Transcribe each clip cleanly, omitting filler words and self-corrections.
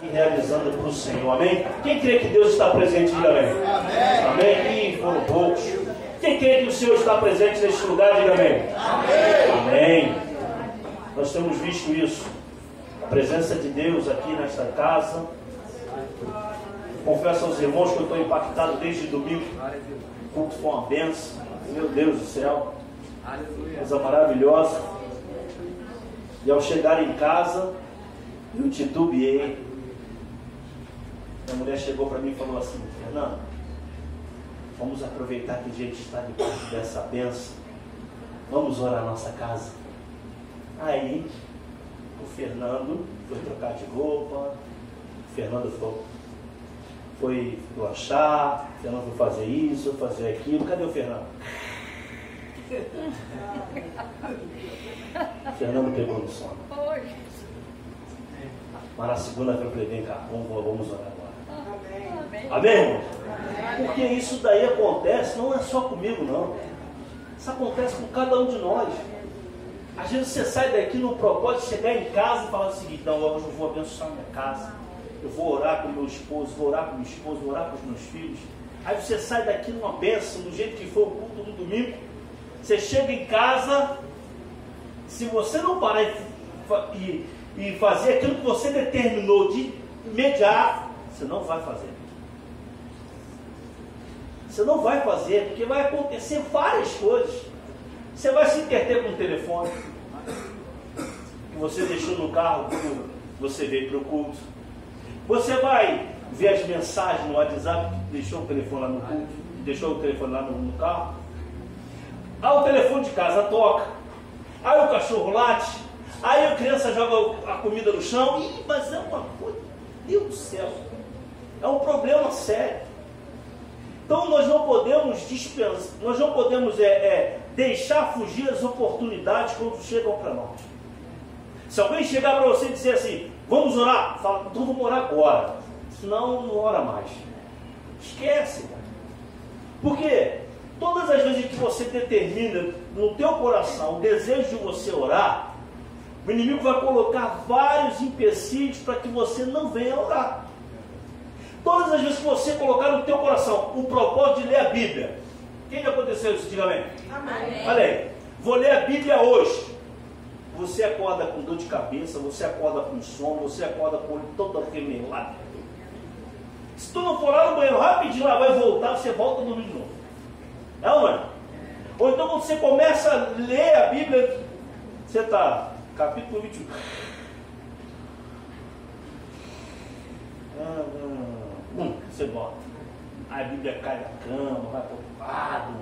e realizando para o Senhor. Amém? Quem crê que Deus está presente, diga amém. Amém? Ih, foram poucos. Quem crê que o Senhor está presente neste lugar, diga amém. Amém. Nós temos visto isso. A presença de Deus aqui nesta casa. Confesso aos irmãos que eu estou impactado desde domingo. O culto foi uma bênção. Meu Deus do céu. Coisa maravilhosa. E ao chegar em casa, eu titubeei. Minha mulher chegou para mim e falou assim: Fernando, vamos aproveitar que a gente está debaixo dessa bênção. Vamos orar a nossa casa. Aí, o Fernando foi trocar de roupa. O Fernando foi lanchar. O Fernando foi fazer isso, fazer aquilo. Cadê o Fernando? O Fernando pegou no sono. Mas na segunda-feira eu falei: vem cá, vamos orar agora. Amém, irmão? Porque isso daí acontece, não é só comigo, não. Isso acontece com cada um de nós. Às vezes você sai daqui no propósito de chegar em casa e falar o seguinte: não, hoje eu vou abençoar minha casa, eu vou orar com meu esposo, vou orar com minha esposa, vou orar com os meus filhos. Aí você sai daqui numa bênção, do jeito que foi o culto no domingo. Você chega em casa, se você não parar e fazer aquilo que você determinou de imediato, você não vai fazer. Você não vai fazer, porque vai acontecer várias coisas. Você vai se interter com o telefone que você deixou no carro quando você veio para o culto. Você vai ver as mensagens no WhatsApp que deixou o telefone lá no culto, deixou o telefone lá no carro. Aí o telefone de casa toca, aí o cachorro late, aí a criança joga a comida no chão. Ih, mas é uma coisa, Deus do céu, é um problema sério. Então nós não podemos dispensar, nós não podemos deixar fugir as oportunidades quando chegam para nós. Se alguém chegar para você e dizer assim: vamos orar, fala: então vamos orar agora, senão não ora mais. Esquece, cara. Por quê? Todas as vezes que você determina no teu coração o desejo de você orar, o inimigo vai colocar vários empecilhos para que você não venha orar. Todas as vezes que você colocar no teu coração o propósito de ler a Bíblia, quem já aconteceu isso? Diga amém. Amém. Olha aí, vou ler a Bíblia hoje. Você acorda com dor de cabeça, você acorda com sono, você acorda com o olho todo arremelado. Se tu não for lá no banheiro rapidinho, lá vai voltar, você volta a dormir de novo. Não, mano? Ou então quando você começa a ler a Bíblia, você está, capítulo 21. Você bota. A Bíblia cai da cama, vai preocupado.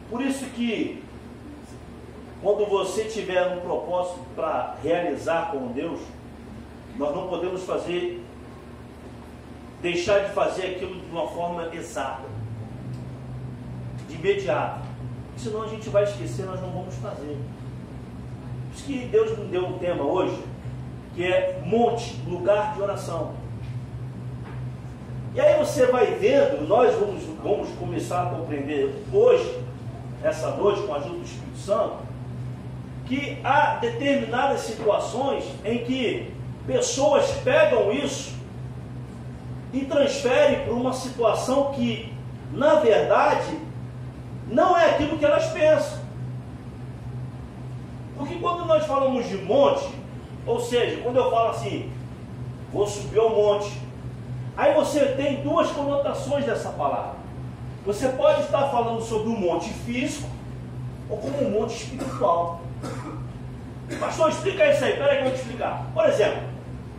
Por isso que quando você tiver um propósito para realizar com Deus, nós não podemos deixar de fazer aquilo de uma forma exata, de imediato. Senão a gente vai esquecer, nós não vamos fazer. Por isso que Deus nos deu um tema hoje, que é monte, lugar de oração. E aí você vai vendo, nós vamos começar a compreender hoje, essa noite, com a ajuda do Espírito Santo, que há determinadas situações em que pessoas pegam isso e transferem para uma situação que, na verdade, não é aquilo que elas pensam. Porque quando nós falamos de monte, ou seja, quando eu falo assim, vou subir ao monte, aí você tem duas conotações dessa palavra. Você pode estar falando sobre um monte físico ou como um monte espiritual. Pastor, explica isso aí, peraí que eu vou te explicar. Por exemplo,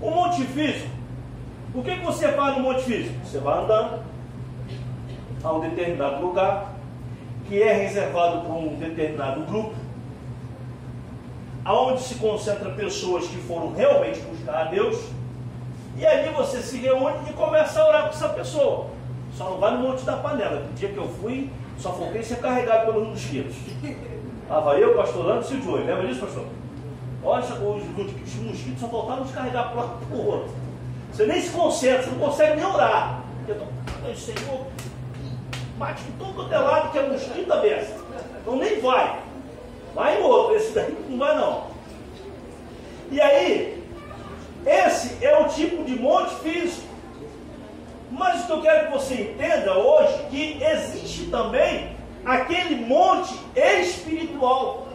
o monte físico, o que você faz no monte físico? Você vai andando a um determinado lugar, que é reservado para um determinado grupo, aonde se concentra pessoas que foram realmente buscar a Deus, e ali você se reúne e começa a orar com essa pessoa. Só não vai no monte da panela. No dia que eu fui, só foquei ser carregado pelos mosquitos. Estava eu, pastor Lando e o Joey. Lembra disso, pastor? Olha, os mosquitos só voltaram a descarregar para um lado para o outro. Você nem se concentra, você não consegue nem orar. Porque Senhor, bate com todo quanto é lado que é mosquito a beça. Então nem vai. Vai em outro, esse daí não vai não. E aí, Esse é o tipo de monte físico. Mas o que eu quero que você entenda hoje, que existe também aquele monte espiritual.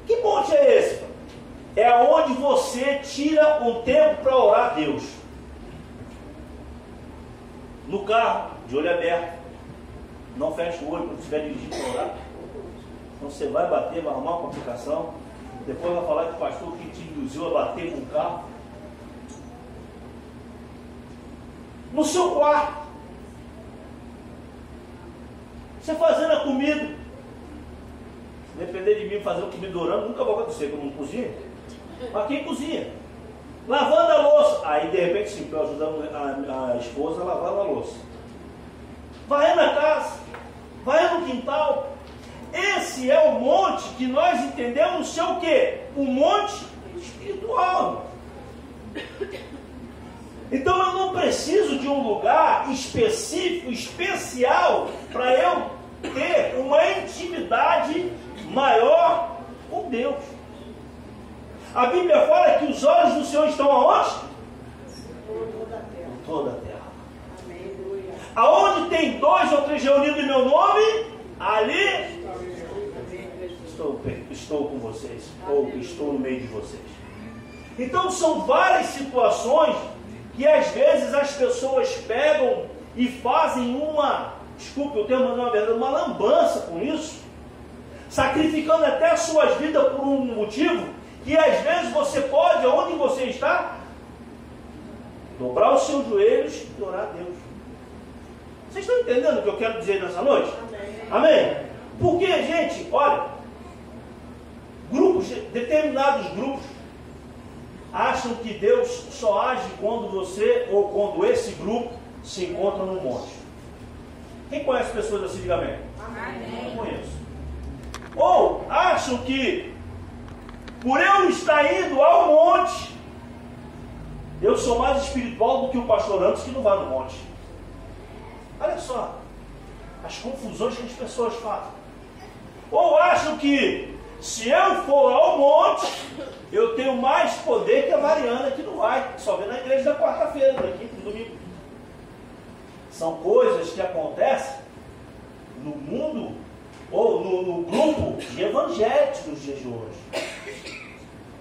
Que monte é esse? É onde você tira um tempo para orar a Deus. No carro, de olho aberto. Não fecha o olho quando estiver dirigindo para orar. Então você vai bater, vai arrumar uma complicação. Depois vai falar que o pastor que te induziu a bater com o carro. No seu quarto. Você fazendo a comida. Se depender de mim fazer uma comida orando, nunca vou acontecer, que eu não cozinho. Mas quem cozinha? Lavando a louça. Aí de repente sim, estou ajudando a esposa a lavar a louça. Vai na casa. Vai no quintal. Esse é o monte que nós entendemos ser o quê? O monte espiritual. Então eu não preciso de um lugar específico, especial, para eu ter uma intimidade maior com Deus. A Bíblia fala que os olhos do Senhor estão aonde? Por toda a terra. Aonde tem 2 ou 3 reunidos em meu nome, ali estou com vocês, ou estou no meio de vocês. Então são várias situações que às vezes as pessoas pegam e fazem uma, desculpe o termo, não é verdade, uma lambança com isso, sacrificando até as suas vidas por um motivo, que às vezes você pode, onde você está, dobrar os seus joelhos e orar a Deus. Vocês estão entendendo o que eu quero dizer nessa noite? Amém? Porque, gente, olha, determinados grupos acham que Deus só age quando você ou quando esse grupo se encontra no monte. Quem conhece pessoas assim, diga amém? Amém. Não conheço. Ou acham que por eu estar indo ao monte, eu sou mais espiritual do que o pastor antes que não vai no monte. Olha só as confusões que as pessoas fazem. Ou acham que se eu for ao monte, eu tenho mais poder que a Mariana que não vai, só vem na igreja da quarta-feira, daqui no domingo. São coisas que acontecem no mundo ou no grupo de evangélicos nos dias de hoje.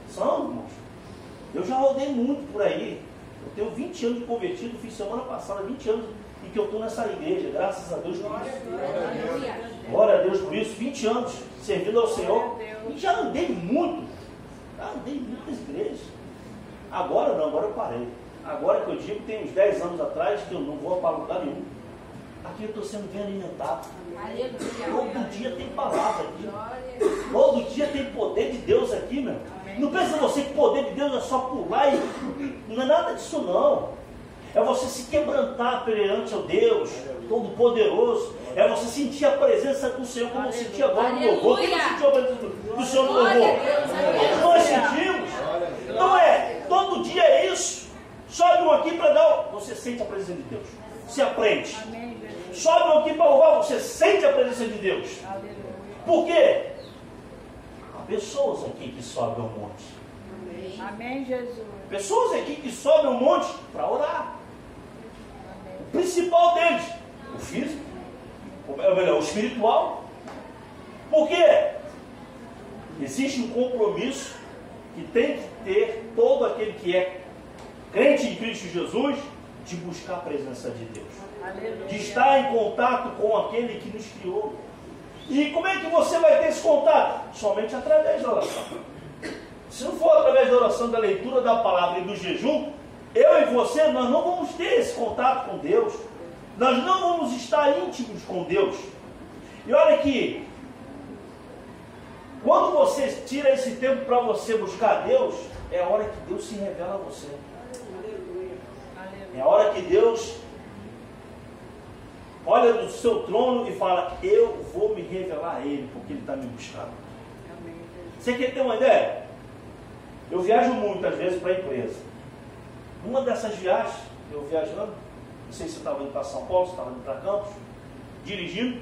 São, irmãos. Eu já rodei muito por aí. Eu tenho 20 anos de convertido, fiz semana passada 20 anos e que eu estou nessa igreja, graças a Deus por isso. Glória a Deus por isso, 20 anos servindo ao Senhor. E já andei muito. Já andei em muitas igrejas. Agora não, agora eu parei. Agora que eu digo, tem uns 10 anos atrás que eu não vou para lugar nenhum. Aqui eu estou sendo bem alimentado. Todo dia tem palavra aqui. Todo dia tem poder de Deus aqui, meu. Não pensa você que poder de Deus é só pular e... Não é nada disso não. É você se quebrantar perante ao Deus Todo-Poderoso. É você sentir a presença do Senhor como sentia agora no louvor. Quem não sentiu a presença do Senhor no louvor? Nós sentimos. Então todo dia é isso. Sobe um aqui para dar... Você sente a presença de Deus. Se aprende. Sobe um aqui para louvar, você sente a presença de Deus. Por quê? Há pessoas aqui que sobem ao monte. Amém, Jesus. Pessoas aqui que sobem ao monte para orar. O principal deles, o físico, ou melhor, o espiritual. Por quê? Existe um compromisso que tem que ter todo aquele que é crente em Cristo Jesus, de buscar a presença de Deus. Aleluia. De estar em contato com aquele que nos criou. E como é que você vai ter esse contato? Somente através da oração. Se não for através da oração, da leitura da palavra e do jejum, eu e você, nós não vamos ter esse contato com Deus. Nós não vamos estar íntimos com Deus. E olha aqui, quando você tira esse tempo para você buscar Deus, é a hora que Deus se revela a você. É a hora que Deus olha do seu trono e fala, eu vou me revelar a Ele, porque Ele está me buscando. Você quer ter uma ideia? Eu viajo muitas vezes para a empresa. Uma dessas viagens, eu viajando, não sei se eu estava indo para São Paulo, se estava indo para Campos, dirigindo,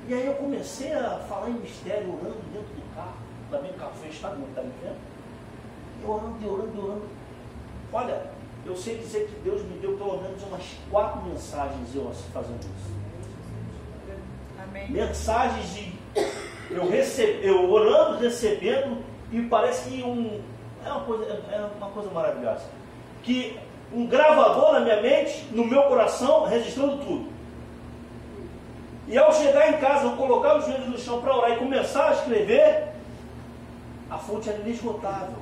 e aí eu comecei a falar em mistério, orando dentro do carro, também o carro fechado, não está me vendo. orando. Olha, eu sei dizer que Deus me deu pelo menos umas 4 mensagens eu fazendo isso. Amém. Mensagens de eu orando, recebendo, e parece que é uma coisa maravilhosa. Que um gravador na minha mente, no meu coração, registrando tudo. E ao chegar em casa, eu colocar os joelhos no chão para orar e começar a escrever, a fonte era inesgotável.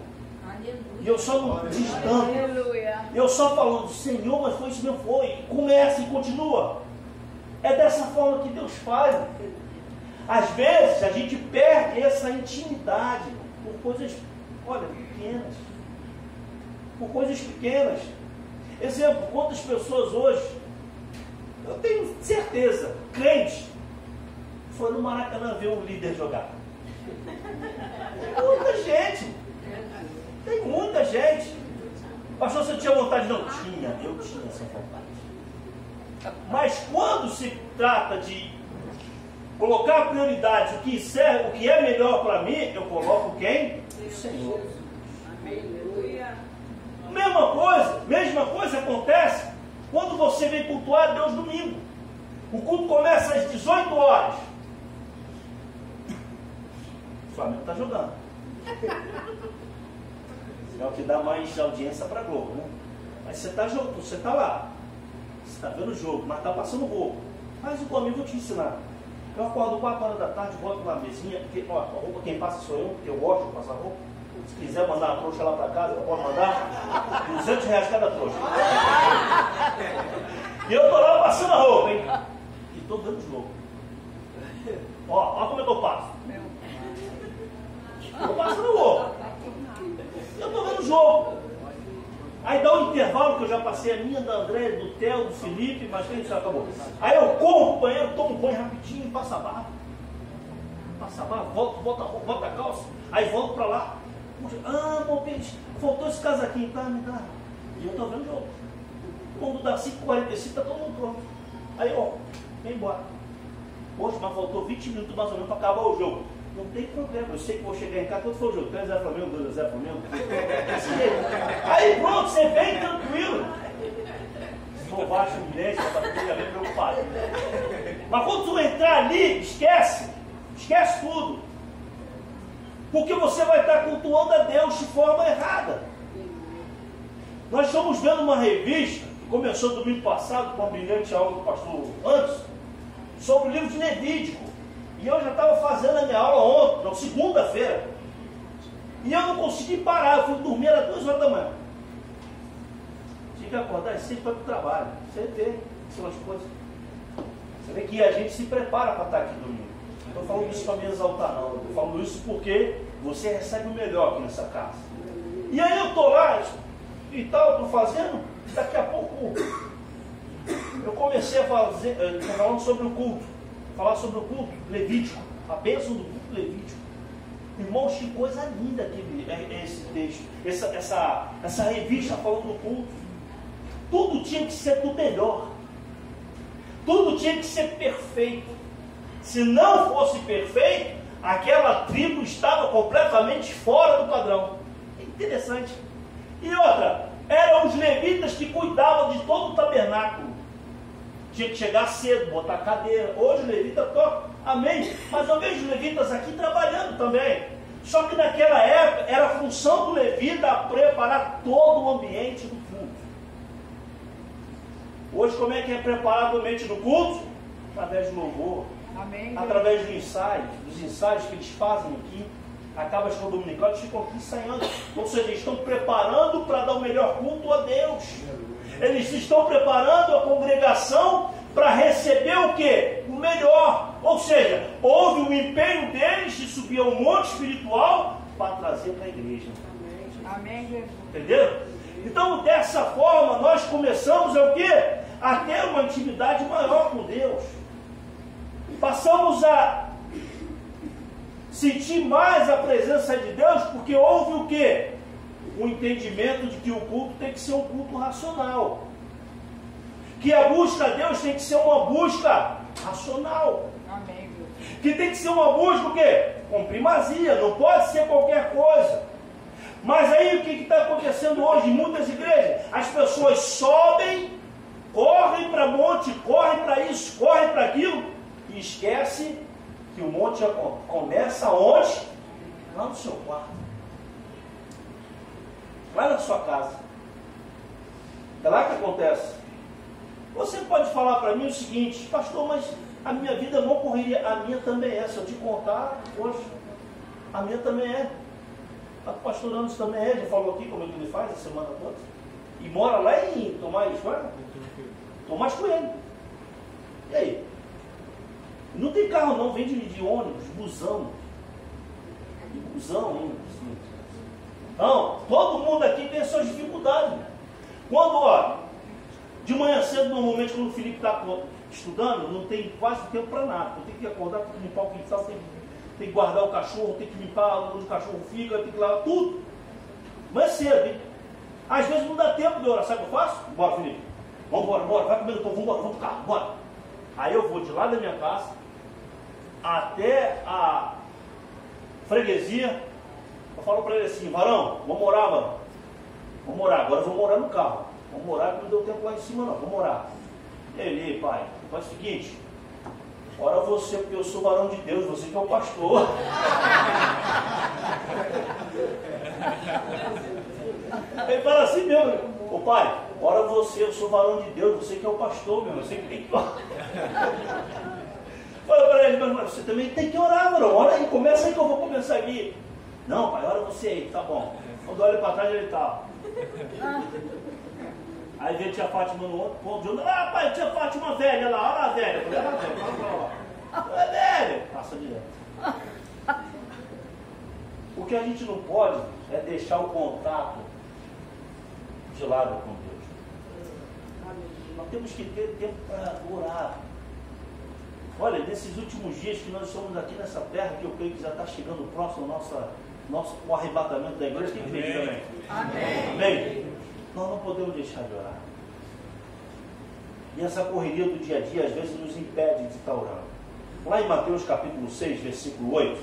Aleluia. E eu só não digitando. Aleluia. Eu só falando, Senhor, mas foi isso mesmo, foi. Começa e continua. É dessa forma que Deus faz. Às vezes a gente perde essa intimidade por coisas, olha, pequenas. Por coisas pequenas. Exemplo, quantas pessoas hoje, eu tenho certeza, crentes, foi no Maracanã ver o líder jogar. Tem muita gente. Tem muita gente. Pastor, você tinha vontade? Não tinha, eu tinha essa vontade. Mas quando se trata de colocar prioridade, o que serve, o que é melhor para mim, eu coloco quem? O Senhor. Aleluia. Mesma coisa acontece quando você vem cultuar a Deus domingo. O culto começa às 18 horas. O Flamengo está jogando. É o que dá mais audiência para a Globo, né? Mas você está lá. Você está vendo o jogo, mas está passando roupa. Mas o comigo eu vou te ensinar. Eu acordo 4 horas da tarde, boto uma mesinha, porque ó, a roupa quem passa sou eu, porque eu gosto de passar roupa. Se quiser mandar uma trouxa lá para casa, pode mandar. R$200 cada trouxa. E eu estou lá passando a roupa, hein? E estou vendo o jogo. Ó como é que eu passo. Estou passando roupa. Eu estou vendo o jogo. Aí dá um intervalo que eu já passei a minha, da André, do Theo, do Felipe, mas quem já acabou. Aí eu corro pro banheiro, tomo banho rapidinho, passo a barra. Volto a calça, aí volto para lá. Meu peixe, faltou esse casaquinho, tá? Me dá. E eu estou vendo o jogo. Quando dá 5h45, tá todo mundo pronto. Aí, vem embora. Poxa, mas faltou 20 minutos mais ou menos para acabar o jogo. Não tem problema, eu sei que vou chegar em casa, quando for o jogo, 3x Flamengo, 2x Flamengo. Aí pronto, você vem tranquilo. Se for baixo o bilhete, você está bem preocupado. Mas quando tu entrar ali, esquece tudo. Porque você vai estar cultuando a Deus de forma errada. Nós estamos vendo uma revista, que começou domingo passado, com a brilhante aula do pastor Anderson, sobre o livro de Levítico. E eu já estava fazendo a minha aula ontem, segunda-feira. E eu não consegui parar, eu fui dormir às 2 horas da manhã. Tinha que acordar e sempre para o trabalho. Você vê, são as coisas. Você vê que a gente se prepara para estar aqui domingo. Não estou falando isso para me exaltar, não. Eu estou falando isso porque você recebe o melhor aqui nessa casa. E aí eu estou lá e tal, estou fazendo, daqui a pouco eu comecei a fazer, falando sobre o culto. Falar sobre o culto levítico, a bênção do culto levítico. Irmãos, que coisa linda que é esse texto, essa revista falando do culto. Tudo tinha que ser do melhor, tudo tinha que ser perfeito. Se não fosse perfeito, aquela tribo estava completamente fora do padrão. É interessante. E outra, eram os levitas que cuidavam de todo o tabernáculo. Tinha que chegar cedo, botar cadeira. Hoje o levita toca, amém. Mas eu vejo os levitas aqui trabalhando também. Só que naquela época era a função do levita preparar todo o ambiente do culto. Hoje como é que é preparado o ambiente do culto? Através do louvor, amém, através dos ensaios que eles fazem aqui. Acaba a escola dominical, eles ficam aqui ensaiando. Ou seja, eles estão preparando para dar o melhor culto a Deus. Eles estão preparando a congregação para receber o quê? O melhor. Ou seja, houve um empenho deles de subir ao monte espiritual para trazer para a igreja. Amém, Jesus. Entendeu? Então, dessa forma, nós começamos o quê? A ter uma intimidade maior com Deus. Passamos a sentir mais a presença de Deus, porque houve o quê? O entendimento de que o culto tem que ser um culto racional. Que a busca a Deus tem que ser uma busca racional. Amém. Que tem que ser uma busca o quê? Com primazia, não pode ser qualquer coisa. Mas aí o que está acontecendo hoje em muitas igrejas? As pessoas sobem, correm para monte, correm para isso, correm para aquilo, e esquece que o monte já começa onde? Lá no seu quarto. Lá na sua casa. É lá que acontece. Você pode falar para mim o seguinte: pastor, mas a minha vida não correria. A minha também é. Se eu te contar, hoje, a minha também é. A do pastor Anderson também é. Já falou aqui como é que ele faz a semana toda. E mora lá em Tomás Coelho. E aí? Não tem carro não, vem de ônibus, busão. Busão ainda. Então, todo mundo aqui tem as suas dificuldades. Quando, ó, de manhã cedo, normalmente, quando o Felipe está estudando, não tem quase tempo para nada. Eu tenho que acordar, tem que limpar o quintal, tem que guardar o cachorro, tem que limpar onde o cachorro fica, tem que lavar tudo. Mas cedo, hein? Às vezes não dá tempo de orar. Sabe o que eu faço? Bora, Felipe. Vamos embora, bora. Vai comer no pão, vamos pro carro, bora. Aí eu vou de lá da minha casa até a freguesia. Eu falo para ele assim: varão, vamos morar, varão. Vamos morar, agora eu vou morar no carro. Vamos morar, que não deu tempo lá em cima não, vamos morar. Ele, pai, faz o seguinte: ora você, porque eu sou varão de Deus, você que é o pastor. Ele fala assim mesmo: ô pai, ora você, eu sou varão de Deus, você que é o pastor, meu, você que tem que orar. Fala para ele: mas você também tem que orar, varão, ora aí, começa aí que eu vou começar aqui. Não, pai, ora você aí, tá bom. Quando olha para trás, ele tá. Aí vê a tia Fátima no outro ponto de onda. Ah, pai, tia Fátima velha lá, olha lá a velha. Olha lá a velha, fala pra lá. É velha. Passa direto. O que a gente não pode é deixar o contato de lado com Deus. Nós temos que ter tempo para orar. Olha, nesses últimos dias que nós estamos aqui nessa terra, que eu creio que já está chegando próximo ao o arrebatamento da igreja, quem crê também? Amém. Amém. Nós não podemos deixar de orar. E essa correria do dia a dia às vezes nos impede de estar orando. Lá em Mateus capítulo 6, versículo 8.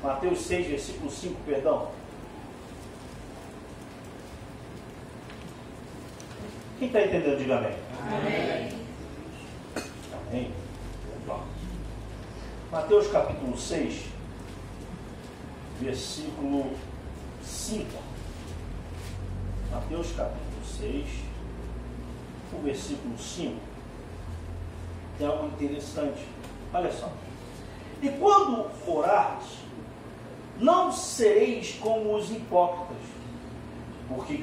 Mateus 6, versículo 5, perdão. Quem está entendendo, diga amém. Amém. Amém. Mateus capítulo 6, versículo 5. Mateus capítulo 6, o versículo 5. Tem algo interessante. Olha só. E quando orardes, não sereis como os hipócritas, porque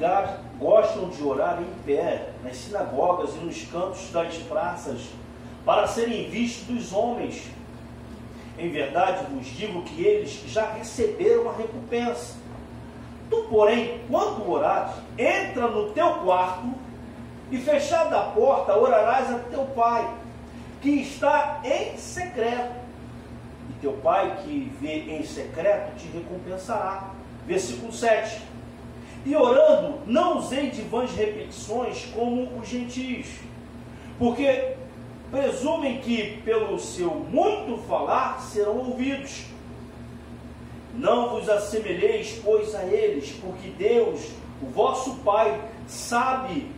gostam de orar em pé, nas sinagogas e nos cantos das praças, para serem vistos dos homens. Em verdade vos digo que eles já receberam a recompensa. Tu, porém, quando orares, entra no teu quarto e, fechada a porta, orarás a teu pai, que está em secreto. E teu pai, que vê em secreto, te recompensará. Versículo 7. E orando, não usei de vãs repetições como os gentios, porque presumem que, pelo seu muito falar, serão ouvidos. Não vos assemelheis, pois, a eles, porque Deus, o vosso Pai, sabe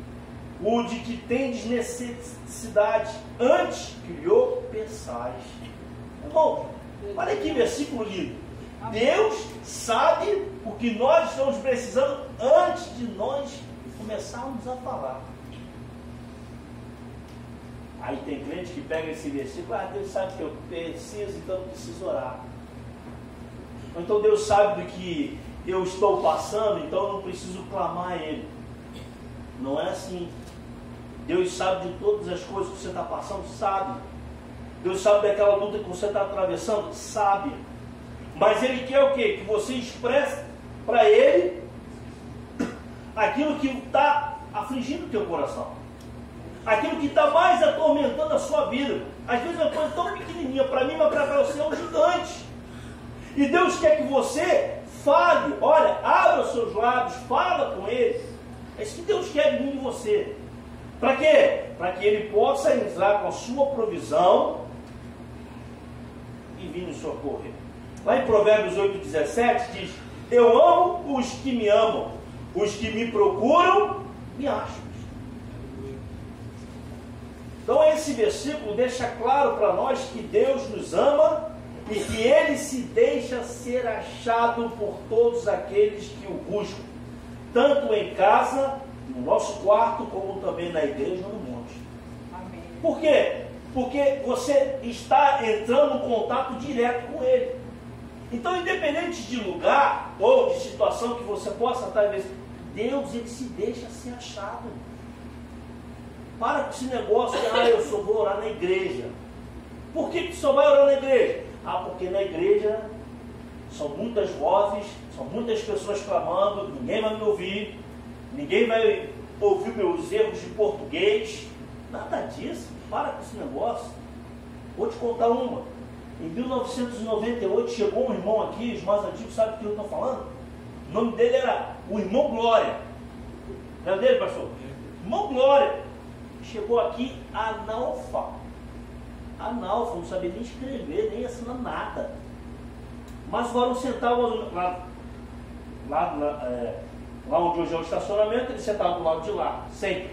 o de que tendes necessidade, antes que lhe pensais. Irmão, olha que versículo lindo. Deus sabe o que nós estamos precisando antes de nós começarmos a falar. Aí tem crente que pega esse versículo: Deus sabe que eu preciso, então eu preciso orar. Ou então Deus sabe do que eu estou passando, então eu não preciso clamar a Ele. Não é assim. Deus sabe de todas as coisas que você está passando, sabe. Deus sabe daquela luta que você está atravessando, sabe. Mas Ele quer o quê? Que você expresse para Ele aquilo que está afligindo o teu coração. Aquilo que está mais atormentando a sua vida. Às vezes é uma coisa tão pequenininha para mim, mas para você é um gigante. E Deus quer que você fale, olha, abra os seus lábios, fala com Ele. É isso que Deus quer de mim e de você. Para quê? Para que Ele possa entrar com a sua provisão e vir nos socorrer. Lá em Provérbios 8,17 diz: Eu amo os que me amam. Os que me procuram, me acham. Então esse versículo deixa claro para nós que Deus nos ama e que Ele se deixa ser achado por todos aqueles que o buscam, tanto em casa, no nosso quarto, como também na igreja ou no monte. Amém. Por quê? Porque você está entrando em contato direto com Ele. Então, independente de lugar ou de situação que você possa estar, Deus, Ele se deixa ser achado. Para com esse negócio de, eu só vou orar na igreja. Por que só vai orar na igreja? Porque na igreja são muitas vozes, são muitas pessoas clamando, ninguém vai me ouvir, ninguém vai ouvir meus erros de português. Nada disso. Para com esse negócio. Vou te contar uma. Em 1998 chegou um irmão aqui, os mais antigos sabem o que eu estou falando? O nome dele era o irmão Glória. Não é dele, pastor? Irmão Glória. Chegou aqui analfa, não sabia nem escrever, nem assinar nada. Mas o varão sentava lá onde hoje é o estacionamento, ele sentava do lado de lá, sempre.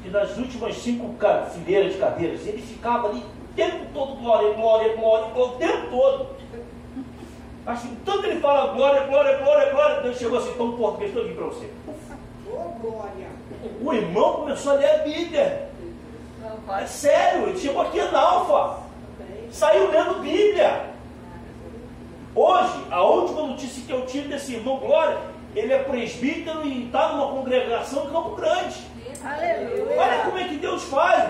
E nas últimas 5 fileiras de cadeiras, ele ficava ali o tempo todo, glória, o tempo todo. Acho que tanto ele fala glória, Deus chegou assim, toma um português todinho para você. Glória. O irmão começou a ler a Bíblia. É sério, ele chegou aqui analfa. Saiu lendo Bíblia. Hoje, a última notícia que eu tive desse irmão Glória, ele é presbítero e está numa congregação em Campo Grande. Aleluia. Olha como é que Deus faz.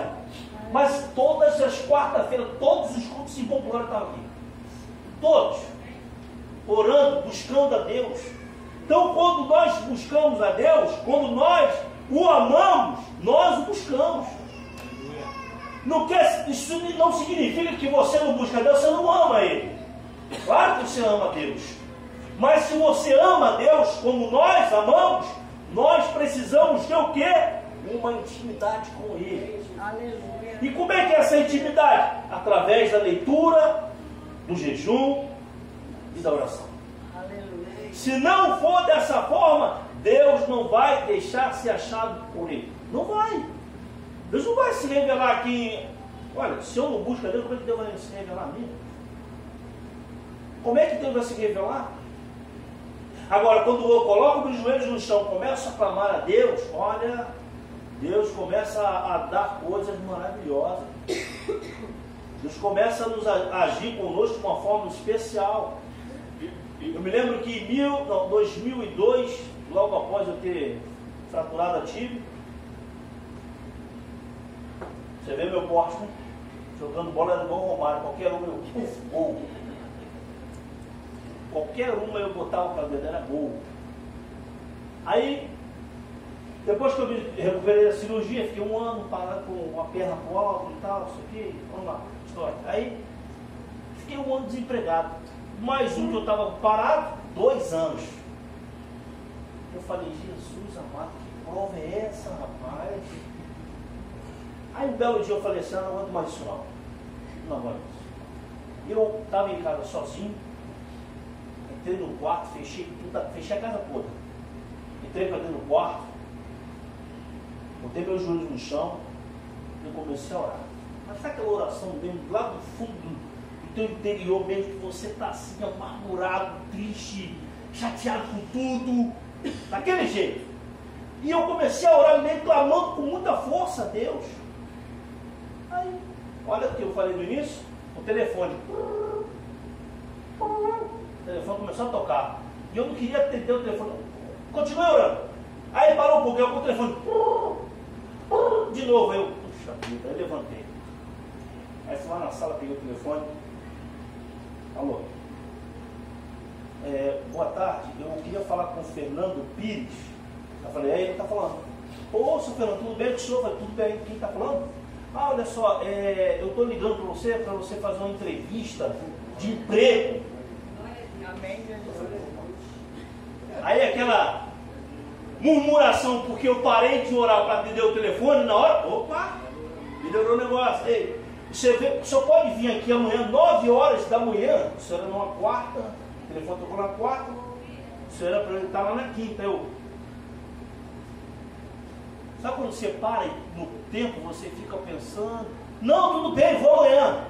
Mas todas as quarta-feiras, todos os cultos, esse irmão Glória estava aqui. Todos. Orando, buscando a Deus. Então, quando nós buscamos a Deus, quando nós o amamos, nós o buscamos. Isso não significa que você não busca a Deus, você não ama Ele. Claro que você ama a Deus. Mas se você ama a Deus como nós amamos, nós precisamos ter o quê? Uma intimidade com Ele. Aleluia. E como é que é essa intimidade? Através da leitura, do jejum e da oração. Se não for dessa forma, Deus não vai deixar ser achado por Ele. Não vai. Deus não vai se revelar aqui. Olha, se eu não busco a Deus, como é que Deus vai se revelar a mim? Como é que Deus vai se revelar? Agora, quando eu coloco meus joelhos no chão, começo a clamar a Deus, olha, Deus começa a dar coisas maravilhosas. Deus começa a nos agir conosco de uma forma especial. Eu me lembro que em 2002, logo após eu ter fraturado a tíbia, você vê meu porte, né? Jogando bola era igual o Romário, qualquer uma eu gol. Qualquer uma eu botava para dentro, era gol. Aí, depois que eu me recuperei da cirurgia, fiquei 1 ano parado com a perna pobre e tal, isso aqui, vamos lá, história. Aí, fiquei 1 ano desempregado. Mais um que eu estava parado, 2 anos. Eu falei, Jesus amado, que prova é essa, rapaz? Aí um belo dia eu falei assim, não aguento mais isso não. Não aguento isso. Eu estava em casa sozinho, entrei no quarto, fechei a casa toda. Entrei para dentro do quarto, botei meus joelhos no chão e comecei a orar. Mas sabe aquela oração mesmo, lá do fundo do teu interior mesmo, que você está assim, amargurado, triste, chateado com tudo, daquele jeito. E eu comecei a orar meio clamando com muita força a Deus. Aí, olha o que eu falei no início, o telefone. O telefone começou a tocar. E eu não queria atender o telefone. Continuei orando. Aí parou um pouco, eu com o telefone. De novo, eu, puxa vida, aí levantei. Aí fui lá na sala, peguei o telefone. Alô. Boa tarde, eu queria falar com o Fernando Pires. Eu falei, aí ele está falando. Ô, seu Fernando, tudo bem com o senhor? Eu falei, tudo bem, quem está falando? Olha só, eu estou ligando para você fazer uma entrevista de emprego. Amém, Jesus. Aí aquela murmuração, porque eu parei de orar para atender o telefone na hora, opa, melhorou o negócio. Ei, o senhor pode vir aqui amanhã, 9 horas da manhã, isso era numa quarta, o telefone tocou na quarta, Isso era para ele estar lá na quinta. Sabe quando você para e no tempo você fica pensando, não, tudo bem, vou amanhã.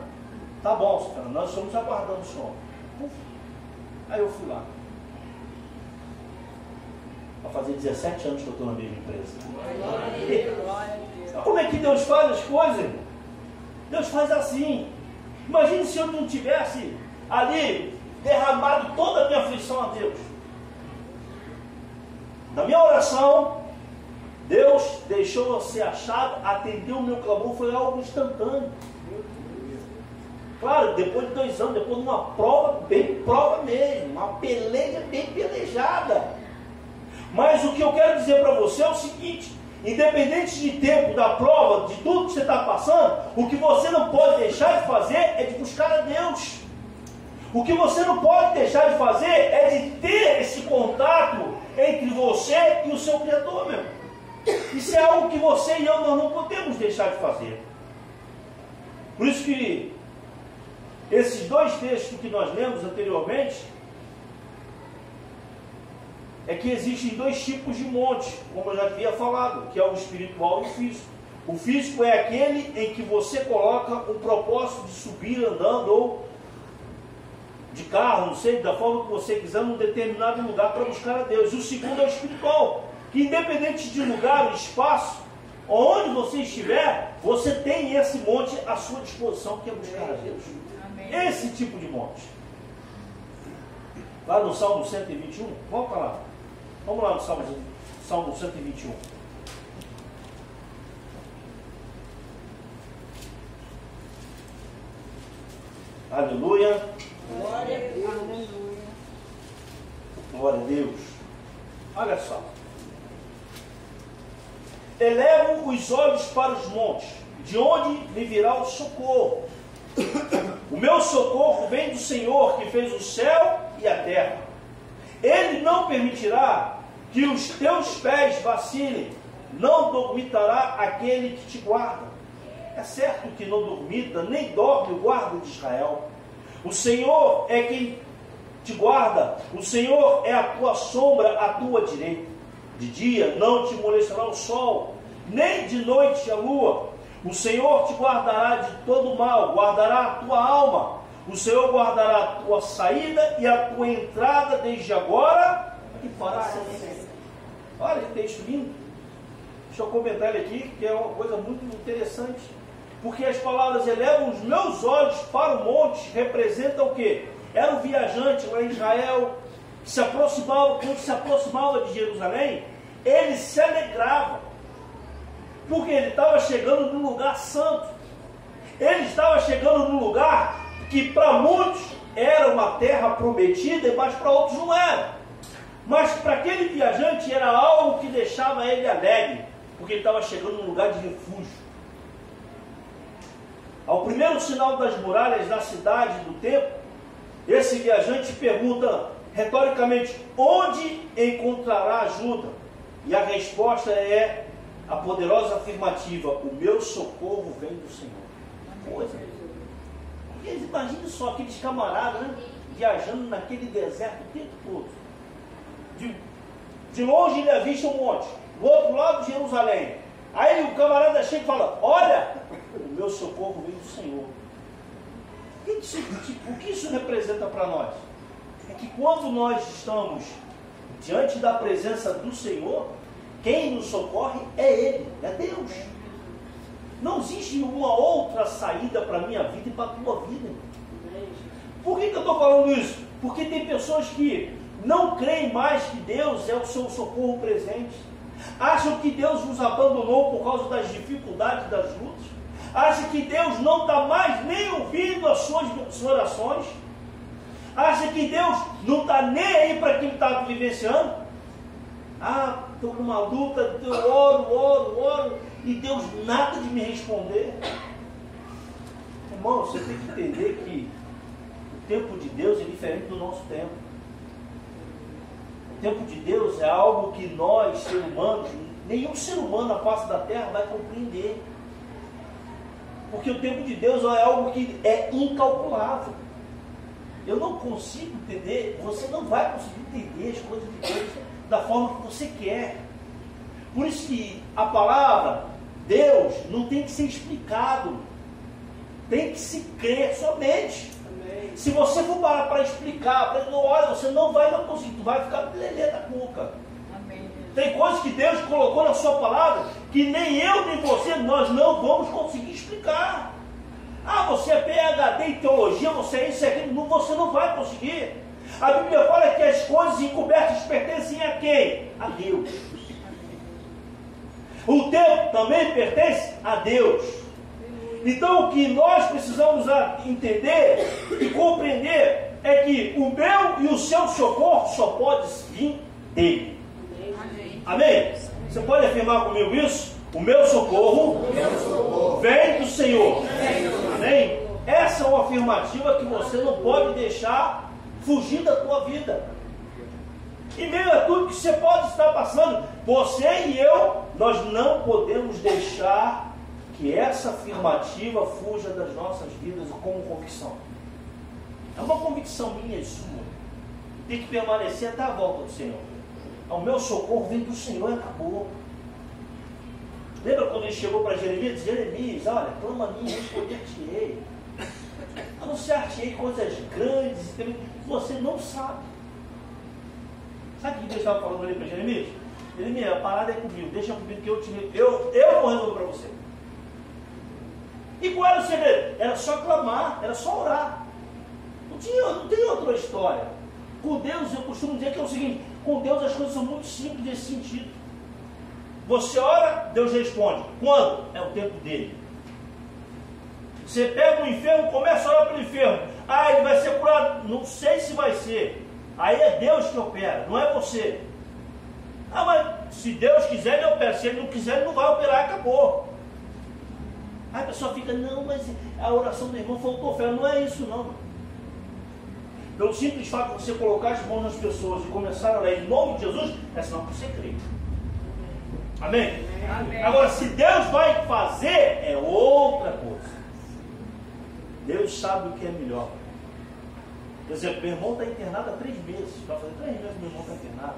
Tá bom, cara, nós estamos aguardando o senhor. Aí eu fui lá. Vai fazer 17 anos que eu estou na mesma empresa. Como é que Deus faz as coisas, irmão? Deus faz assim. Imagine se eu não tivesse ali derramado toda a minha aflição a Deus. Na minha oração, Deus deixou eu ser achado, atendeu o meu clamor, foi algo instantâneo. Claro, depois de 2 anos, depois de uma prova, bem prova mesmo, uma peleja bem pelejada. Mas o que eu quero dizer para você é o seguinte: independente de tempo, da prova, de tudo que você está passando, o que você não pode deixar de fazer é de buscar a Deus. O que você não pode deixar de fazer é de ter esse contato entre você e o seu Criador, meu. Isso é algo que você e eu nós não podemos deixar de fazer. Por isso que esses 2 textos que nós lemos anteriormente, é que existem 2 tipos de monte, como eu já havia falado, que é o espiritual e o físico. O físico é aquele em que você coloca um propósito de subir andando ou de carro, não sei, da forma que você quiser, num determinado lugar para buscar a Deus. E o segundo é o espiritual, que independente de lugar, espaço, onde você estiver, você tem esse monte à sua disposição, que é buscar a Deus. Amém. Esse tipo de monte. Lá no Salmo 121, volta lá. Vamos lá no Salmo 121. Aleluia. Glória a Deus. Glória a Deus. Olha só. Elevo os olhos para os montes, de onde me virá o socorro. O meu socorro vem do Senhor, que fez o céu e a terra. Ele não permitirá que os teus pés vacilem, não dormitará aquele que te guarda. É certo que não dormita, nem dorme o guarda de Israel. O Senhor é quem te guarda, o Senhor é a tua sombra à tua direita. De dia não te molestará o sol, nem de noite a lua. O Senhor te guardará de todo mal, guardará a tua alma. O Senhor guardará a tua saída e a tua entrada desde agora e para sempre. Olha que texto lindo. Deixa eu comentar ele aqui, que é uma coisa muito interessante. Porque as palavras elevam os meus olhos para o monte representam o quê? Era um viajante lá em Israel, que se aproximava, quando se aproximava de Jerusalém, ele se alegrava, porque ele estava chegando num lugar santo. Ele estava chegando num lugar que para muitos era uma terra prometida, mas para outros não era. Mas para aquele viajante era algo que deixava ele alegre, porque ele estava chegando num lugar de refúgio. Ao primeiro sinal das muralhas da cidade do templo, esse viajante pergunta retoricamente: onde encontrará ajuda? E a resposta é a poderosa afirmativa: o meu socorro vem do Senhor. Coisa. Imagine só aqueles camaradas, né, viajando naquele deserto o tempo todo. De longe ele avista um monte, do outro lado de Jerusalém. Aí o camarada chega e fala: olha, o meu socorro vem do Senhor. O que isso representa para nós? É que quando nós estamos diante da presença do Senhor, quem nos socorre é Ele, é Deus. Não existe uma outra saída para a minha vida e para a tua vida. Por que eu estou falando isso? Porque tem pessoas que não creem mais que Deus é o seu socorro presente. Acham que Deus nos abandonou por causa das dificuldades, das lutas. Acham que Deus não está mais nem ouvindo as suas orações. Acham que Deus não está nem aí para quem está vivenciando. Ah, estou numa luta, eu oro, e Deus nada de me responder. Irmão, você tem que entender que o tempo de Deus é diferente do nosso tempo. O tempo de Deus é algo que nós, seres humanos, nenhum ser humano na face da terra vai compreender. Porque o tempo de Deus é algo que é incalculável. eu não consigo entender, você não vai conseguir entender as coisas de Deus da forma que você quer. Por isso que a palavra, Deus, não tem que ser explicado, tem que se crer somente. Amém. Se você for parar para explicar, olha, você não vai conseguir, tu vai ficar lelê da cuca. Amém. Tem coisas que Deus colocou na sua palavra que nem eu nem você, nós não vamos conseguir explicar. Ah, você é PhD em teologia, você é isso e aquilo, você não vai conseguir. A Bíblia fala que as coisas encobertas pertencem a quem? A Deus. O tempo também pertence a Deus. Então o que nós precisamos entender e compreender é que o meu e o seu socorro só pode vir dele. Amém? Você pode afirmar comigo isso? O meu socorro vem do Senhor. Amém? Essa é uma afirmativa que você não pode deixar fugir da tua vida. Em meio a tudo que você pode estar passando, você e eu, nós não podemos deixar que essa afirmativa fuja das nossas vidas como convicção. É uma convicção minha e sua. Tem que permanecer até a volta do Senhor. O meu socorro vem do Senhor e acabou. Lembra quando ele chegou para Jeremias? Jeremias, olha, clama a mim, responder-te-ei. Anunciar-te-ei coisas grandes que você não sabe. Sabe o que Deus estava falando ali para Jeremias? Jeremias, a parada é comigo, deixa comigo que eu vou resolver para você. E qual era o segredo? Era só clamar, era só orar. Não tem outra história. Com Deus, eu costumo dizer que é o seguinte, com Deus as coisas são muito simples nesse sentido. Você ora, Deus responde. Quando? É o tempo dele. Você pega um enfermo, começa a orar pelo enfermo. Ah, ele vai ser curado. Não sei se vai ser. Aí é Deus que opera, não é você. Ah, mas se Deus quiser, ele opera. Se ele não quiser, ele não vai operar, acabou. Aí a pessoa fica, não, mas a oração do irmão faltou fé. Não é isso, não. Pelo simples fato de você colocar as mãos nas pessoas e começar a orar em nome de Jesus, é sinal que você crê. Amém? Amém? Agora, se Deus vai fazer, é outra coisa. Deus sabe o que é melhor. Por exemplo, meu irmão está internado há 3 meses. Vai fazer 3 meses que meu irmão está internado.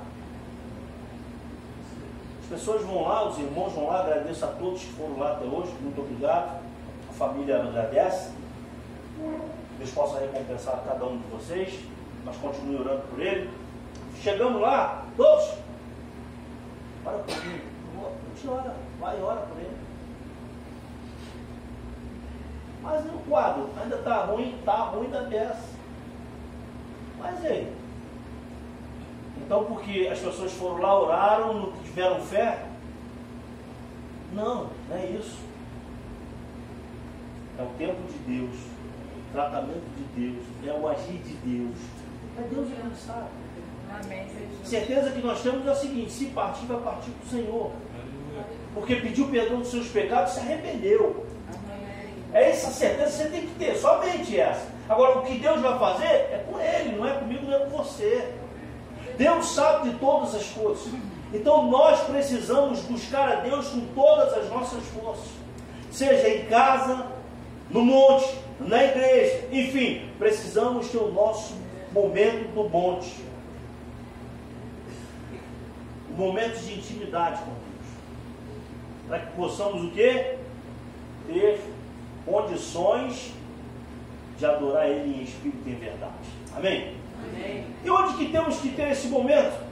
As pessoas vão lá, os irmãos vão lá, agradeço a todos que foram lá até hoje, muito obrigado. A família agradece. Deus possa recompensar cada um de vocês, mas continue orando por ele. Chegamos lá, todos. Ora por mim. A gente ora, vai e ora por ele. Mas o quadro ainda está ruim da peça. Mas e aí? Então, porque as pessoas foram lá, oraram, não tiveram fé? Não, não é isso. É o tempo de Deus, o tratamento de Deus, é o agir de Deus. É Deus que sabe. Amém. Certeza que nós temos é o seguinte: se partir, vai partir para o Senhor. Porque pediu perdão dos seus pecados, se arrependeu. É essa certeza que você tem que ter, somente essa. Agora, o que Deus vai fazer é com Ele, não é comigo, não é com você. Deus sabe de todas as coisas. Então nós precisamos buscar a Deus com todas as nossas forças. Seja em casa, no monte, na igreja, enfim, precisamos ter o nosso momento do monte. Momentos de intimidade com Deus. Para que possamos o quê? Ter condições de adorar Ele em espírito e em verdade. Amém? Amém? E onde que temos que ter esse momento?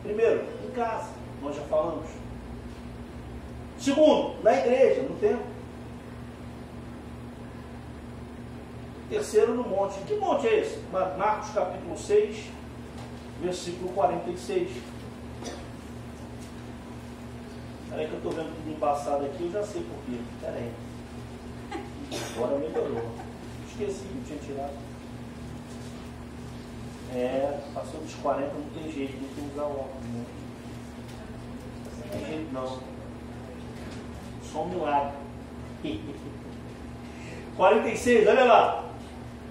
Primeiro, em casa, nós já falamos. Segundo, na igreja, no templo. Terceiro, no monte. Que monte é esse? Marcos capítulo 6, versículo 46. Peraí que eu estou vendo tudo embaçado aqui, eu já sei por quê. Peraí. Agora melhorou. Esqueci, não tinha tirado. Passou dos 40, não tem jeito, não tem que usar óculos. Não tem jeito não. Só um milagre. 46, olha lá.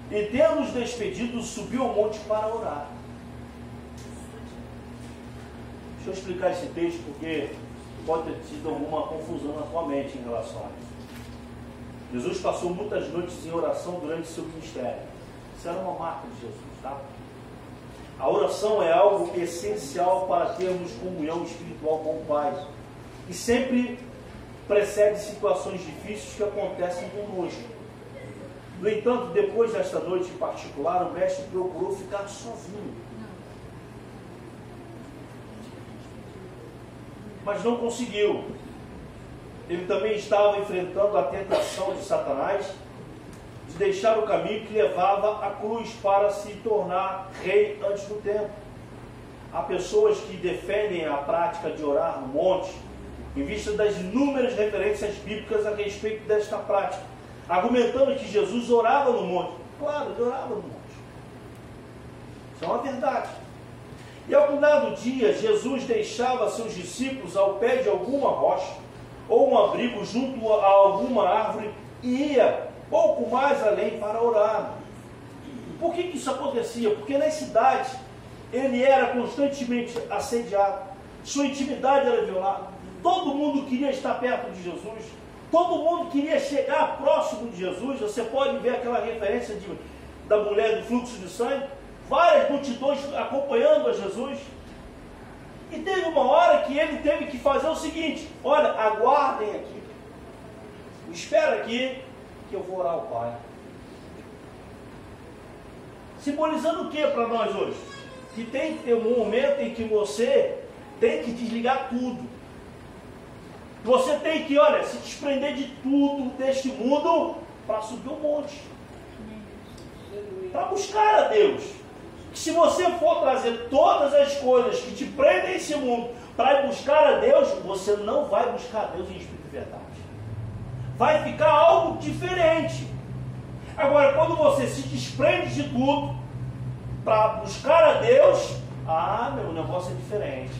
E tendo-os despedido, subiu ao monte para orar. Deixa eu explicar esse texto, porque pode ter tido alguma confusão na tua mente em relação a isso. Jesus passou muitas noites em oração durante seu ministério. Isso era uma marca de Jesus, tá? A oração é algo essencial para termos comunhão espiritual com o Pai. E sempre precede situações difíceis que acontecem conosco. No entanto, depois desta noite em particular, o mestre procurou ficar sozinho. Mas não conseguiu. Ele também estava enfrentando a tentação de Satanás de deixar o caminho que levava à cruz para se tornar rei antes do tempo. Há pessoas que defendem a prática de orar no monte em vista das inúmeras referências bíblicas a respeito desta prática, argumentando que Jesus orava no monte. Claro, ele orava no monte. Isso é uma verdade. E algum dado dia, Jesus deixava seus discípulos ao pé de alguma rocha ou um abrigo junto a alguma árvore e ia pouco mais além para orar. Por que isso acontecia? Porque nas cidades ele era constantemente assediado, sua intimidade era violada, todo mundo queria estar perto de Jesus, todo mundo queria chegar próximo de Jesus. Você pode ver aquela referência da mulher do fluxo de sangue, várias multidões acompanhando a Jesus. E teve uma hora que ele teve que fazer o seguinte: olha, aguardem aqui, espera aqui, que eu vou orar ao Pai. Simbolizando o que para nós hoje? Que tem que ter um momento em que você tem que desligar tudo. Você tem que, olha, se desprender de tudo deste mundo para subir o monte, para buscar a Deus. Que se você for trazer todas as coisas que te prendem esse mundo para ir buscar a Deus, você não vai buscar a Deus em espírito e verdade. Vai ficar algo diferente. Agora, quando você se desprende de tudo para buscar a Deus, meu negócio é diferente.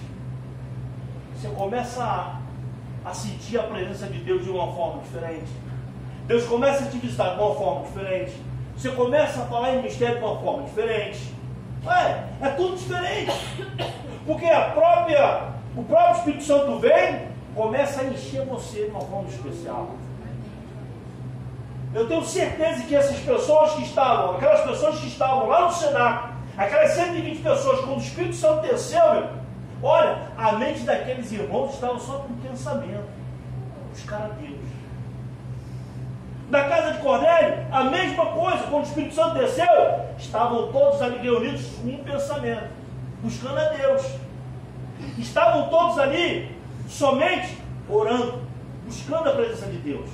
Você começa a sentir a presença de Deus de uma forma diferente. Deus começa a te visitar de uma forma diferente. Você começa a falar em mistério de uma forma diferente. É tudo diferente. Porque o próprio Espírito Santo vem, começa a encher você de uma forma especial. Eu tenho certeza que essas pessoas que estavam, aquelas pessoas que estavam lá no cenáculo, aquelas 120 pessoas, quando o Espírito Santo desceu, olha, a mente daqueles irmãos estava só com pensamento, buscar a Deus. Na casa de Cornélio, a mesma coisa, quando o Espírito Santo desceu, estavam todos ali reunidos com um pensamento, buscando a Deus. Estavam todos ali somente orando, buscando a presença de Deus.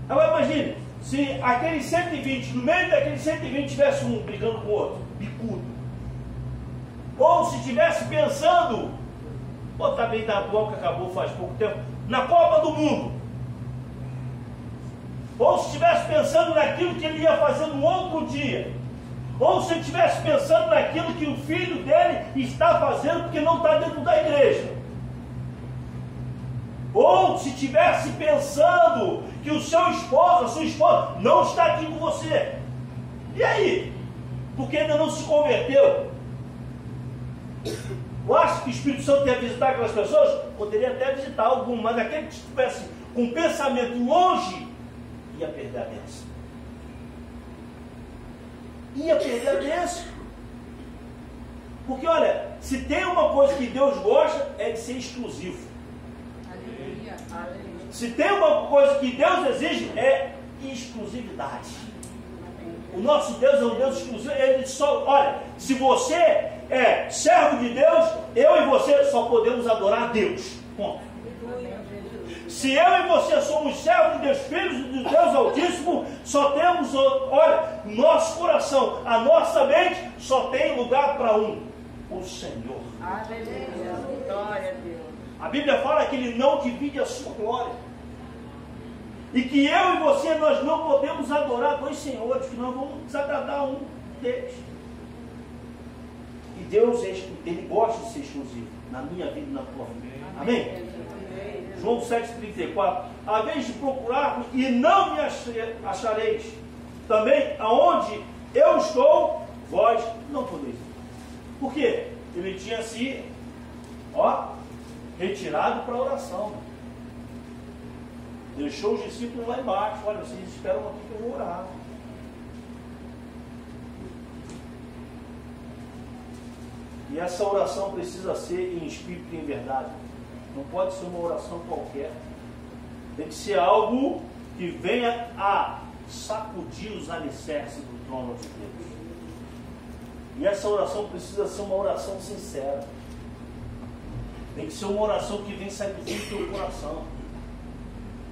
Agora imagine, se aqueles 120, no meio daqueles 120 tivesse um brigando com o outro, bicudo. Ou se estivesse pensando, também da atual que acabou faz pouco tempo, na Copa do Mundo. Ou se estivesse pensando naquilo que ele ia fazer no outro dia. Ou se ele estivesse pensando naquilo que o filho dele está fazendo porque não está dentro da igreja. Ou se estivesse pensando que o seu esposo, a sua esposa, não está aqui com você. E aí? Porque ainda não se converteu? Eu acho que o Espírito Santo ia visitar aquelas pessoas? Poderia até visitar algum, mas aquele que estivesse com o pensamento longe, ia perder a bênção. Ia perder a bênção. Porque olha, se tem uma coisa que Deus gosta, é de ser exclusivo. Se tem uma coisa que Deus exige, é exclusividade. O nosso Deus é um Deus exclusivo. Ele só, olha, se você é servo de Deus, eu e você só podemos adorar a Deus. Ponto. Se eu e você somos servos de Deus, filhos de Deus Altíssimo, só temos, olha, nosso coração, a nossa mente, só tem lugar para um: o Senhor. Glória a Deus. A Bíblia fala que Ele não divide a sua glória. E que eu e você, nós não podemos adorar dois senhores, que nós vamos desagradar um deles. E Deus, Ele gosta de ser exclusivo na minha vida e na tua vida. Amém? João 7,34. A vez de procurar-me e não me achareis. Também aonde eu estou, vós não podeis ir. Por quê? Ele tinha se retirado para a oração. Deixou os discípulos lá embaixo. Olha, vocês esperam aqui que eu vou orar. E essa oração precisa ser em espírito e em verdade. Não pode ser uma oração qualquer. Tem que ser algo que venha a sacudir os alicerces do trono de Deus. E essa oração precisa ser uma oração sincera. Tem que ser uma oração que vem sair do teu coração.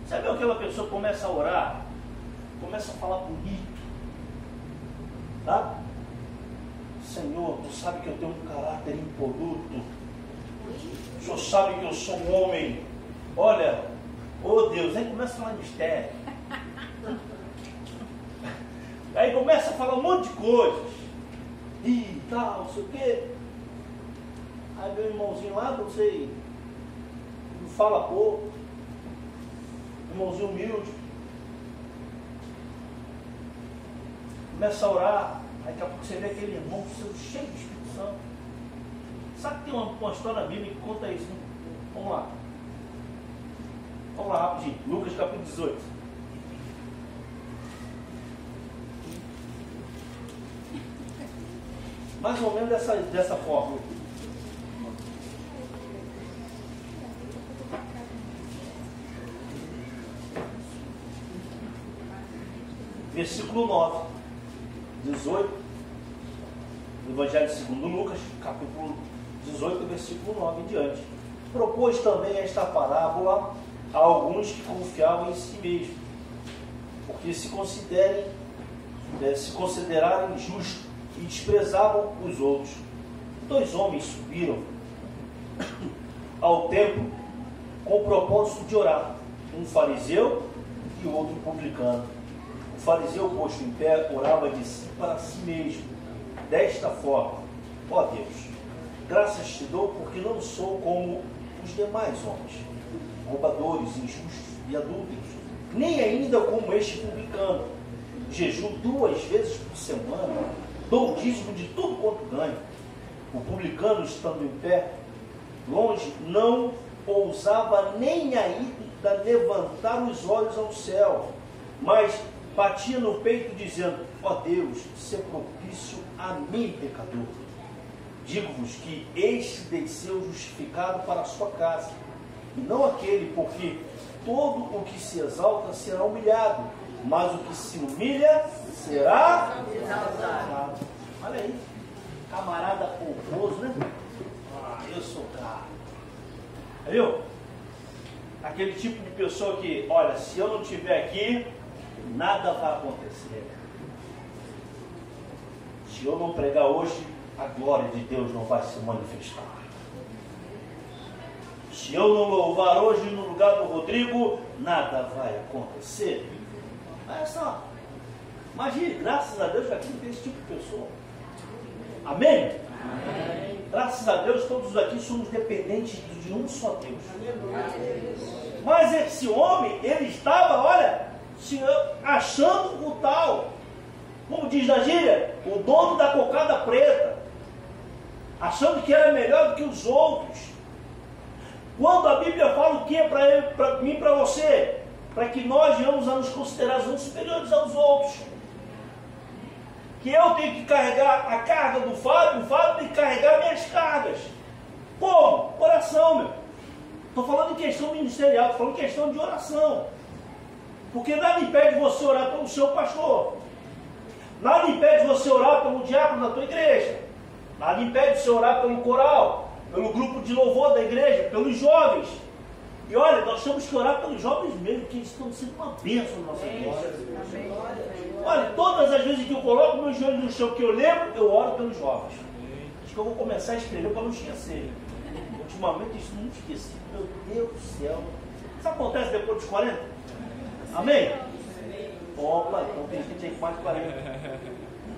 Sabe aquela pessoa que começa a orar, começa a falar bonito, tá? Senhor, tu sabe que eu tenho um caráter impoluto. O Senhor sabe que eu sou um homem. Olha, oh Deus, aí começa a falar mistério. Aí começa a falar um monte de coisas. E tal, não sei o quê. Aí vem o irmãozinho lá, não sei, não fala pouco. Irmãozinho humilde. Começa a orar. Aí daqui a pouco você vê aquele irmão cheio de Espírito Santo. Sabe que tem uma história na Bíblia que conta isso? Né? Vamos lá. Vamos lá rapidinho. Lucas capítulo 18. Mais ou menos dessa forma. Versículo 9. 18. Do Evangelho segundo Lucas, capítulo 18, versículo 9 em diante. Propôs também esta parábola a alguns que confiavam em si mesmos, porque se considerarem justos e desprezavam os outros. 2 homens subiram ao templo com o propósito de orar, um fariseu e o outro publicano. O fariseu, posto em pé, orava de si para si mesmo, desta forma: ó Deus, graças te dou porque não sou como os demais homens, roubadores, injustos e adúlteros, nem ainda como este publicano. Jejuo 2 vezes por semana, dou o dízimo de tudo quanto ganho. O publicano, estando em pé, longe, não ousava nem ainda levantar os olhos ao céu, mas batia no peito dizendo: ó Deus, se propício a mim, pecador. Digo-vos que este desceu justificado para a sua casa, e não aquele, porque todo o que se exalta será humilhado, mas o que se humilha será exaltado. Olha aí, camarada pomposo, né? Ah, eu sou cara. Viu? Aquele tipo de pessoa que, olha, se eu não estiver aqui, nada vai acontecer. Se eu não pregar hoje, a glória de Deus não vai se manifestar. Se eu não louvar hoje no lugar do Rodrigo, nada vai acontecer. Olha só. Imagine, graças a Deus que aqui não tem esse tipo de pessoa. Amém? Amém. Graças a Deus todos aqui somos dependentes de um só Deus. Mas esse homem, ele estava, olha, achando o tal, como diz na gíria, o dono da cocada preta, achando que era melhor do que os outros. Quando a Bíblia fala o que para mim e para você? Para que nós venhamos a nos considerar superiores aos outros. Que eu tenho que carregar a carga do Fábio, o Fábio tem que carregar minhas cargas. Como? Oração, meu. Estou falando em questão ministerial, estou falando em questão de oração. Porque nada impede você orar pelo seu pastor. Nada impede você orar pelo diácono da tua igreja. Nada impede você orar pelo coral, pelo grupo de louvor da igreja, pelos jovens. E olha, nós temos que orar pelos jovens mesmo, porque eles estão sendo uma bênção na nossa vida. Olha, todas as vezes que eu coloco meus joelhos no chão, que eu lembro, eu oro pelos jovens. Acho que eu vou começar a escrever para não esquecer. Ultimamente isso não esqueci. Meu Deus do céu. Isso acontece depois dos 40? Amém? Opa, então tem gente aí com mais de 40.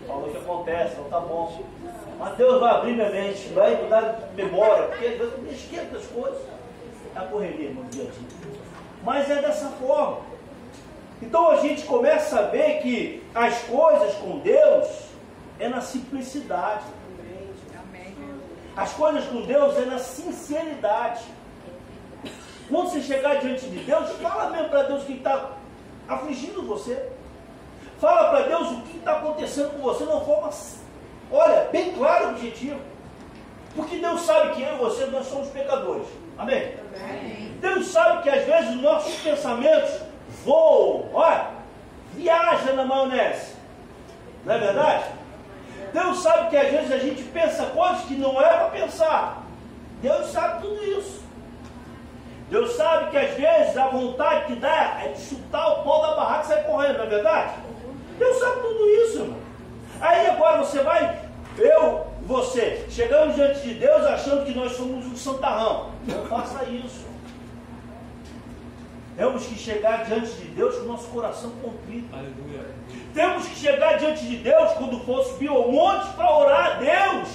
Falou que acontece, então tá bom. Mas Deus vai abrir minha mente, vai mudar memória, porque às vezes eu me esqueço das coisas. É a correria, irmão, dia a dia. Mas é dessa forma. Então a gente começa a ver que as coisas com Deus é na simplicidade. As coisas com Deus é na sinceridade. Quando você chegar diante de Deus, fala mesmo para Deus o que está afligindo você. Fala para Deus o que está acontecendo com você de uma forma, olha, bem clara e objetiva. Porque Deus sabe que eu e você, nós somos pecadores. Amém? Amém. Deus sabe que às vezes os nossos pensamentos voam, olha, viaja na maionese. Não é verdade? Deus sabe que às vezes a gente pensa coisas que não é para pensar. Deus sabe tudo isso. Deus sabe que às vezes a vontade que dá é de chutar o pau da barraca e sair correndo, não é verdade? Deus sabe tudo isso, irmão. Aí agora você vai, eu, você, chegamos diante de Deus achando que nós somos um santarrão. Não faça isso. Temos que chegar diante de Deus com o nosso coração contrito. Aleluia. Temos que chegar diante de Deus quando for subir ao monte para orar a Deus.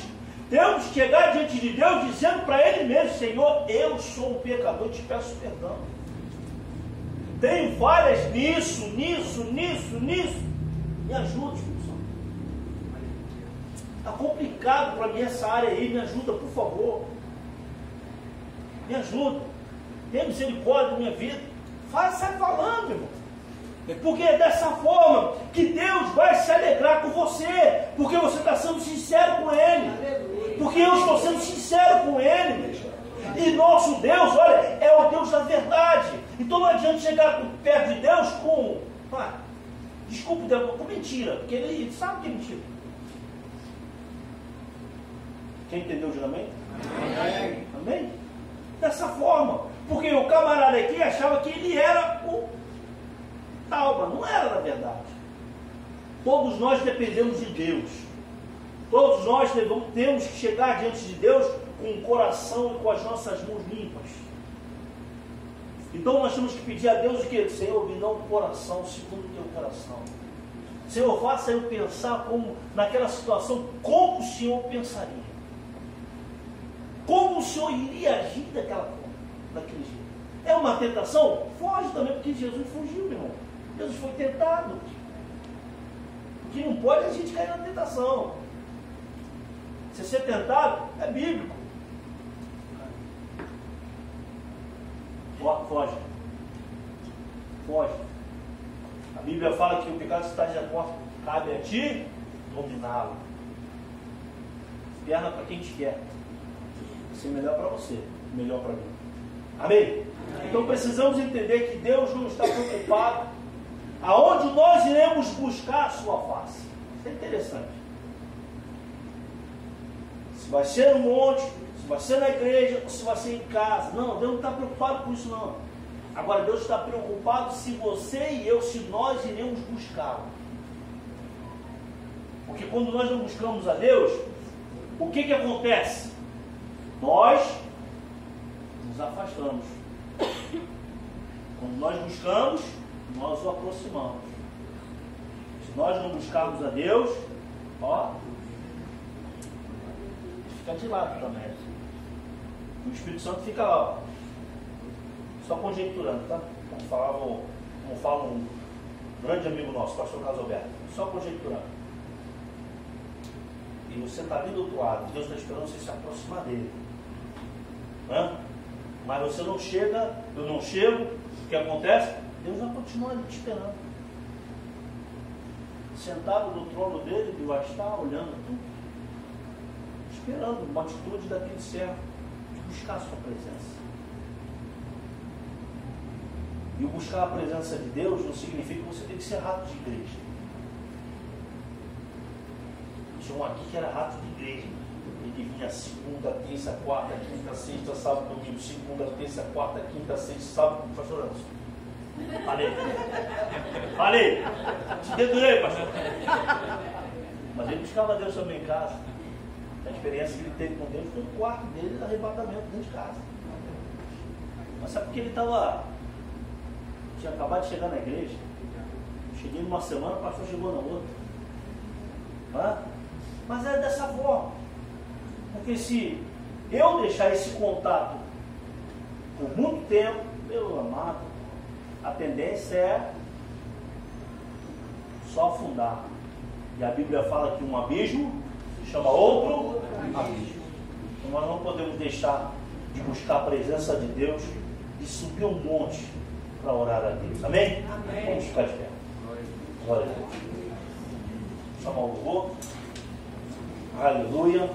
Temos que chegar diante de Deus dizendo para Ele mesmo: Senhor, eu sou um pecador, te peço perdão. Tenho falhas nisso. Me ajude, Senhor. Está complicado para mim essa área aí, me ajuda, por favor. Me ajuda. Tenha misericórdia da minha vida. Sai falando, irmão. Porque é dessa forma que Deus vai se alegrar com você. Porque você está sendo sincero com Ele. Porque eu estou sendo sincero com Ele. E nosso Deus, olha, é o Deus da verdade. Então não adianta chegar perto de Deus com... desculpe, Deus, com mentira. Porque Ele sabe que é mentira. Quem entendeu o juramento? Amém. Amém? Dessa forma. Porque o camarada aqui achava que ele era o tal, mas não era na verdade. Todos nós dependemos de Deus. Todos nós temos que chegar diante de Deus com o coração e com as nossas mãos limpas. Então nós temos que pedir a Deus o quê? Senhor, me dá um coração segundo o teu coração. Senhor, faça eu pensar como naquela situação, como o Senhor pensaria. Como o Senhor iria agir daquela forma, daquele jeito. É uma tentação? Foge também, porque Jesus fugiu, meu irmão. Jesus foi tentado. O que não pode é a gente cair na tentação. Se ser tentado, é bíblico. Foge. Foge. A Bíblia fala que o pecado está de acordo, cabe a ti dominá-lo. Perna para quem te quer. Ser melhor para você, melhor para mim. Amém? Amém? Então precisamos entender que Deus não está preocupado aonde nós iremos buscar a sua face. Isso é interessante. Se vai ser no monte, se vai ser na igreja, ou se vai ser em casa. Não, Deus não está preocupado com isso não. Agora Deus está preocupado se você e eu, se nós iremos buscá-lo. Porque quando nós não buscamos a Deus, o que acontece? Nós nos afastamos. Quando nós buscamos, nós o aproximamos. Se nós não buscarmos a Deus, fica de lado também. O Espírito Santo fica lá, só conjecturando, tá? Como fala um grande amigo nosso, pastor Carlos Alberto, só conjecturando. E você está ali do outro lado, Deus está esperando você se aproximar dele. Mas você não chega, eu não chego, o que acontece? Deus vai continuar ali te esperando. Sentado no trono dele, ele vai estar olhando tudo, esperando uma atitude daquele servo de buscar a sua presença. E o buscar a presença de Deus não significa que você tem que ser rato de igreja. Tinha um aqui que era rato de igreja. Ele vinha segunda, terça, quarta, quinta, sexta, sábado, domingo. Segunda, terça, quarta, quinta, sexta, sábado. Pastor Anderson. Falei. Te dedurei, pastor. Mas ele buscava Deus também em casa. A experiência que ele teve com Deus foi no quarto dele, arrebatamento dentro de casa. Mas sabe por que ele estava... Tinha acabado de chegar na igreja. Cheguei numa semana, o pastor chegou na outra. Mas é dessa forma. Porque se eu deixar esse contato por muito tempo, meu amado, a tendência é só afundar. E a Bíblia fala que um abismo chama outro abismo. Então nós não podemos deixar de buscar a presença de Deus, de subir um monte para orar a Deus. Amém? Amém. Vamos ficar de pé. Glória a Deus. Chamar o louvor. Aleluia.